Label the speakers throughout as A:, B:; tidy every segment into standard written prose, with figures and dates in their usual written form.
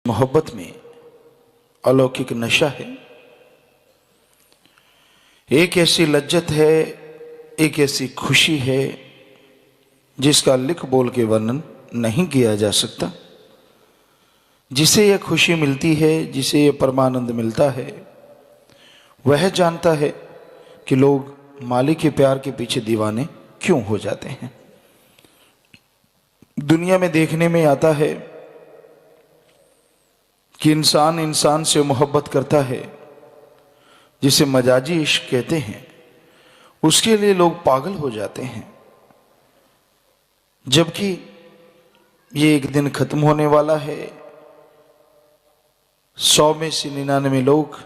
A: मोहब्बत में अलौकिक नशा है। एक ऐसी लज्जत है, एक ऐसी खुशी है जिसका लिख बोल के वर्णन नहीं किया जा सकता। जिसे यह खुशी मिलती है, जिसे यह परमानंद मिलता है, वह जानता है कि लोग मालिक के प्यार के पीछे दीवाने क्यों हो जाते हैं। दुनिया में देखने में आता है कि इंसान इंसान से मोहब्बत करता है, जिसे मजाजी इश्क कहते हैं, उसके लिए लोग पागल हो जाते हैं। जबकि ये एक दिन खत्म होने वाला है। 100 में से 99 लोग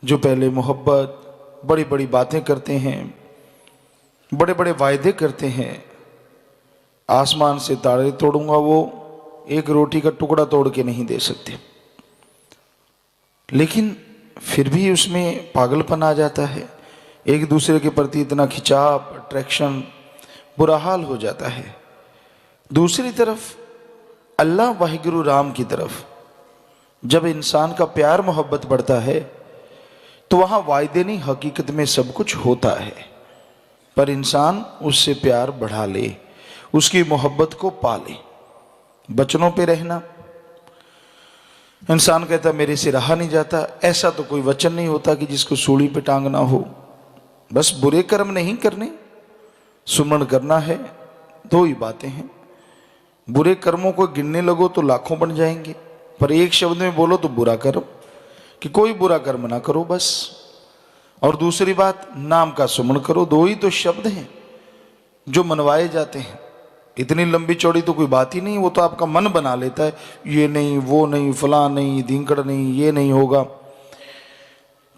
A: जो पहले मोहब्बत, बड़ी बड़ी बातें करते हैं, बड़े बड़े वायदे करते हैं, आसमान से तारे तोड़ूंगा, वो एक रोटी का टुकड़ा तोड़ के नहीं दे सकते। लेकिन फिर भी उसमें पागलपन आ जाता है। एक दूसरे के प्रति इतना खिंचाव, अट्रैक्शन, बुरा हाल हो जाता है। दूसरी तरफ अल्लाह वाहिगुरु राम की तरफ जब इंसान का प्यार मोहब्बत बढ़ता है तो वहां वायदे नहीं, हकीकत में सब कुछ होता है। पर इंसान उससे प्यार बढ़ा ले, उसकी मोहब्बत को पाले। बचनों पे रहना, इंसान कहता मेरे से रहा नहीं जाता। ऐसा तो कोई वचन नहीं होता कि जिसको सूली पे टांगना हो। बस बुरे कर्म नहीं करने, सुमरण करना है। दो ही बातें हैं। बुरे कर्मों को गिनने लगो तो लाखों बन जाएंगे, पर एक शब्द में बोलो तो बुरा कर्म, कि कोई बुरा कर्म ना करो बस। और दूसरी बात, नाम का सुमरण करो। दो ही तो शब्द हैं जो मनवाए जाते हैं। इतनी लंबी चौड़ी तो कोई बात ही नहीं। वो तो आपका मन बना लेता है, ये नहीं, वो नहीं, फलां नहीं, धींकड़ नहीं, ये नहीं होगा।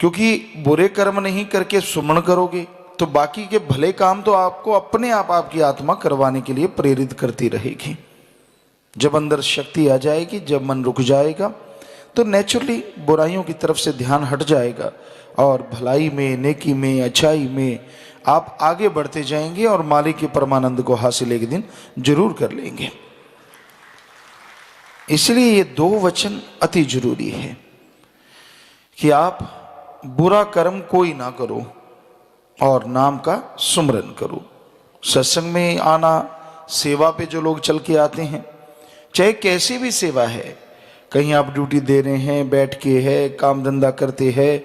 A: क्योंकि बुरे कर्म नहीं करके सुमरण करोगे तो बाकी के भले काम तो आपको अपने आप आपकी आत्मा करवाने के लिए प्रेरित करती रहेगी। जब अंदर शक्ति आ जाएगी, जब मन रुक जाएगा, तो नेचुरली बुराइयों की तरफ से ध्यान हट जाएगा और भलाई में, नेकी में, अच्छाई में आप आगे बढ़ते जाएंगे और मालिक के परमानंद को हासिल एक दिन जरूर कर लेंगे। इसलिए ये दो वचन अति जरूरी है कि आप बुरा कर्म कोई ना करो और नाम का सुमरन करो। सत्संग में आना, सेवा पे जो लोग चल के आते हैं, चाहे कैसी भी सेवा है, कहीं आप ड्यूटी दे रहे हैं, बैठ के है, काम धंधा करते हैं,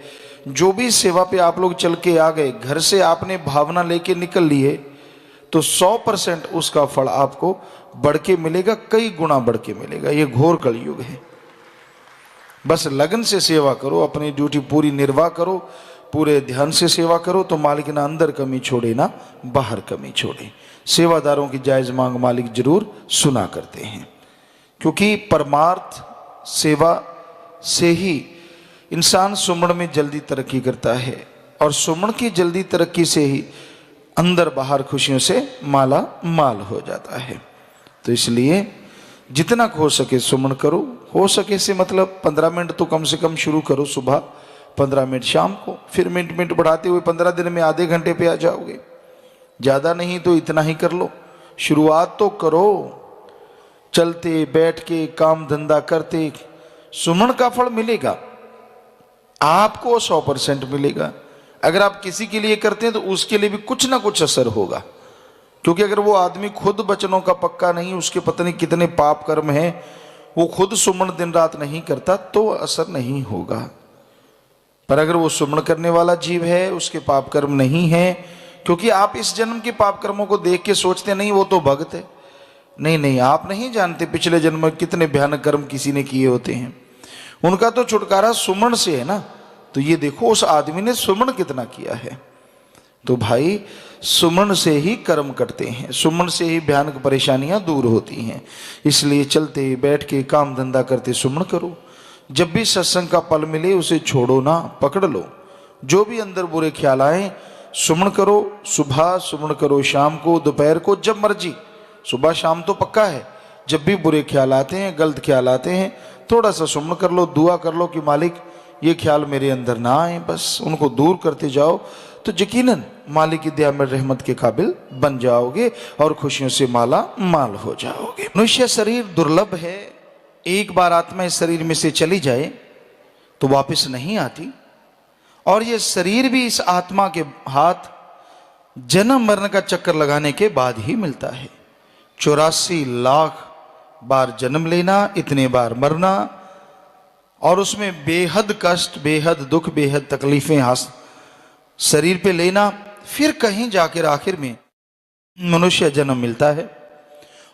A: जो भी सेवा पे आप लोग चल के आ गए, घर से आपने भावना लेके निकल लिए, तो 100% उसका फल आपको बढ़ के मिलेगा, कई गुना बढ़ के मिलेगा। ये घोर कलयुग है। बस लगन से सेवा करो, अपनी ड्यूटी पूरी निर्वाह करो, पूरे ध्यान से सेवा करो, तो मालिक ना अंदर कमी छोड़े ना बाहर कमी छोड़े। सेवादारों की जायज मांग मालिक जरूर सुना करते हैं, क्योंकि परमार्थ सेवा से ही इंसान सुमरण में जल्दी तरक्की करता है और सुमरण की जल्दी तरक्की से ही अंदर बाहर खुशियों से माला माल हो जाता है। तो इसलिए जितना हो सके सुमरण करो। हो सके से मतलब 15 मिनट तो कम से कम शुरू करो सुबह, 15 मिनट शाम को, फिर मिनट मिनट बढ़ाते हुए 15 दिन में आधे घंटे पे आ जाओगे। ज़्यादा नहीं तो इतना ही कर लो। शुरुआत तो करो। चलते बैठ के काम धंधा करते सुमरण का फल मिलेगा आपको, 100% मिलेगा। अगर आप किसी के लिए करते हैं तो उसके लिए भी कुछ ना कुछ असर होगा। क्योंकि अगर वो आदमी खुद वचनों का पक्का नहीं, उसके पता नहीं कितने पाप कर्म हैं, वो खुद सुमरण दिन रात नहीं करता, तो असर नहीं होगा। पर अगर वो सुमरण करने वाला जीव है, उसके पाप कर्म नहीं है, क्योंकि आप इस जन्म के पाप कर्मों को देख के सोचते नहीं वो तो भक्त है। नहीं नहीं, आप नहीं जानते पिछले जन्म में कितने भयानक कर्म किसी ने किए होते हैं। उनका तो छुटकारा सुमरण से है ना। तो ये देखो उस आदमी ने सुमरण कितना किया है। तो भाई सुमरण से ही कर्म कटते हैं, सुमरण से ही भयानक परेशानियां दूर होती हैं। इसलिए चलते बैठ के काम धंधा करते सुमरण करो। जब भी सत्संग का पल मिले उसे छोड़ो ना, पकड़ लो। जो भी अंदर बुरे ख्याल आए सुमरण करो। सुबह सुमरण करो, शाम को, दोपहर को, जब मर्जी। सुबह शाम तो पक्का है। जब भी बुरे ख्याल आते हैं, गलत ख्याल आते हैं, थोड़ा सा सुमरण कर लो, दुआ कर लो कि मालिक ये ख्याल मेरे अंदर ना आए, बस उनको दूर करते जाओ। तो यकीनन मालिक की दया में रहमत के काबिल बन जाओगे और खुशियों से माला माल हो जाओगे। मनुष्य शरीर दुर्लभ है, एक बार आत्मा इस शरीर में से चली जाए तो वापस नहीं आती, और ये शरीर भी इस आत्मा के हाथ जन्म मरण का चक्कर लगाने के बाद ही मिलता है। 84 लाख बार जन्म लेना, इतने बार मरना, और उसमें बेहद कष्ट, बेहद दुख, बेहद तकलीफें शरीर पे लेना, फिर कहीं जाकर आखिर में मनुष्य जन्म मिलता है।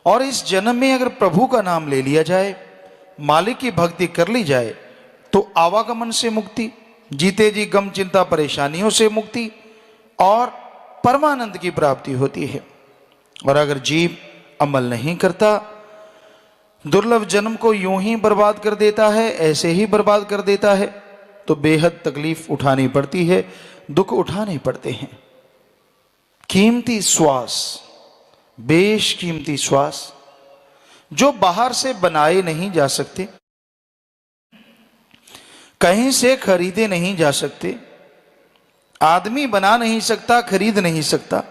A: और इस जन्म में अगर प्रभु का नाम ले लिया जाए, मालिक की भक्ति कर ली जाए, तो आवागमन से मुक्ति, जीते जी गम चिंता परेशानियों से मुक्ति और परमानंद की प्राप्ति होती है। और अगर जीव अमल नहीं करता, दुर्लभ जन्म को यूं ही बर्बाद कर देता है, ऐसे ही बर्बाद कर देता है, तो बेहद तकलीफ उठानी पड़ती है, दुख उठाने पड़ते हैं। कीमती श्वास, बेशकीमती श्वास, जो बाहर से बनाए नहीं जा सकते, कहीं से खरीदे नहीं जा सकते, आदमी बना नहीं सकता, खरीद नहीं सकता,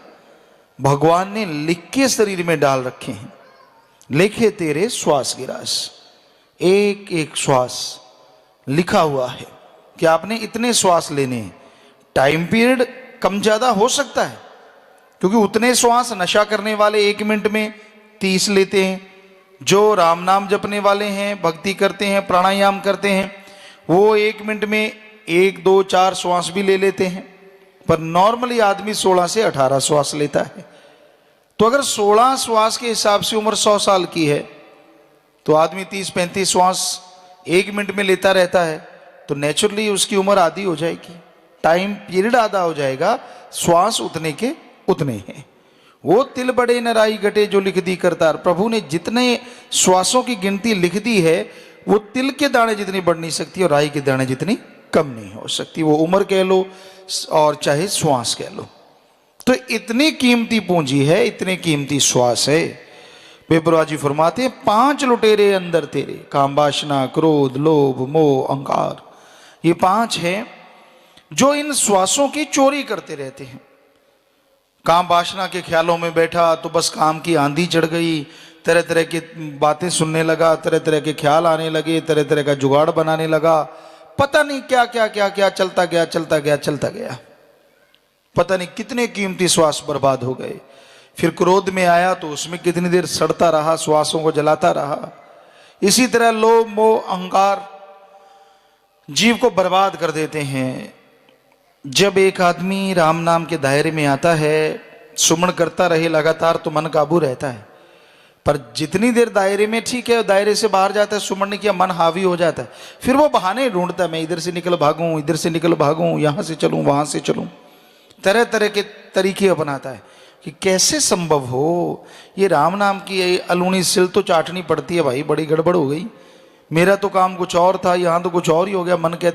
A: भगवान ने लिख के शरीर में डाल रखे हैं। लिखे तेरे श्वास गिरास, एक एक श्वास लिखा हुआ है कि आपने इतने श्वास लेने हैं। टाइम पीरियड कम ज्यादा हो सकता है, क्योंकि उतने श्वास नशा करने वाले 1 मिनट में 30 लेते हैं, जो राम नाम जपने वाले हैं, भक्ति करते हैं, प्राणायाम करते हैं, वो 1 मिनट में 1, 2, 4 श्वास भी ले लेते हैं। पर नॉर्मली आदमी 16 से 18 श्वास लेता है। तो अगर 16 श्वास के हिसाब से उम्र 100 साल की है, तो आदमी 30-35 श्वास 1 मिनट में लेता रहता है, तो नेचुरली उसकी उम्र आधी हो जाएगी, टाइम पीरियड आधा हो जाएगा, श्वास उतने के उतने हैं। वो तिल बड़े न राई घटे जो लिख दी करतार, प्रभु ने जितने श्वासों की गिनती लिख दी है, वो तिल के दाने जितनी बढ़ नहीं सकती और राई के दाने जितनी कम नहीं हो सकती। वो उम्र कह लो और चाहे श्वास कह लो। तो इतनी कीमती पूंजी है, इतने कीमती श्वास है। बेपरवाह जी फरमाते हैं, 5 लुटेरे अंदर तेरे, काम वासना, क्रोध, लोभ, मोह, अहंकार, ये 5 हैं जो इन श्वासों की चोरी करते रहते हैं। काम वासना के ख्यालों में बैठा तो बस काम की आंधी चढ़ गई, तरह तरह की बातें सुनने लगा, तरह तरह के ख्याल आने लगे, तरह तरह का जुगाड़ बनाने लगा, पता नहीं क्या क्या क्या क्या चलता गया चलता गया चलता गया, पता नहीं कितने कीमती श्वास बर्बाद हो गए। फिर क्रोध में आया तो उसमें कितनी देर सड़ता रहा, श्वासों को जलाता रहा। इसी तरह लोभ, मोह, अहंकार जीव को बर्बाद कर देते हैं। जब एक आदमी राम नाम के दायरे में आता है, सुमन करता रहे लगातार, तो मन काबू रहता है। पर जितनी देर दायरे में ठीक है, दायरे से बाहर जाता है, सुमन ने किया, मन हावी हो जाता है, फिर वो बहाने ढूंढता है, मैं इधर से निकल भागूं, इधर से निकल भागूं, यहां से चलूं, वहां से चलूं, तरह तरह के तरीके अपनाता है कि कैसे संभव हो। ये राम नाम की अलूनी सिल तो चाटनी पड़ती है भाई, बड़ी गड़बड़ हो गई, मेरा तो काम कुछ और था, यहां तो कुछ और ही हो गया। मन कहते